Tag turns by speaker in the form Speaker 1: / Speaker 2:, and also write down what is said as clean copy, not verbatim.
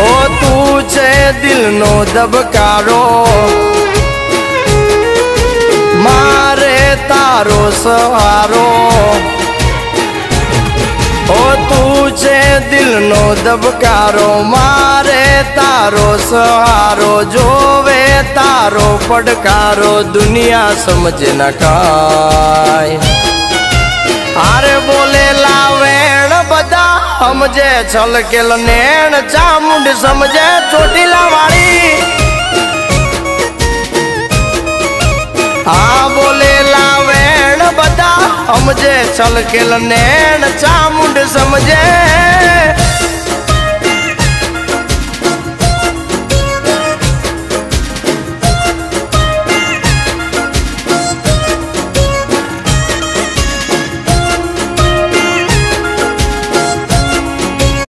Speaker 1: ओ तू छे दिल नो दबकारो मारे तारो सहारो। ओ तू छे दिल नो दबकारो मारे तारो सहारो। जोवे तारो पड़कारो दुनिया समझे न काय। आरे बोले लावेण बदा समझे छलकेल नैण चामुंड समझे चोटीला वाली। हाँ बोले लावेण बदा समझे छलकेल नैण चामुंड समझे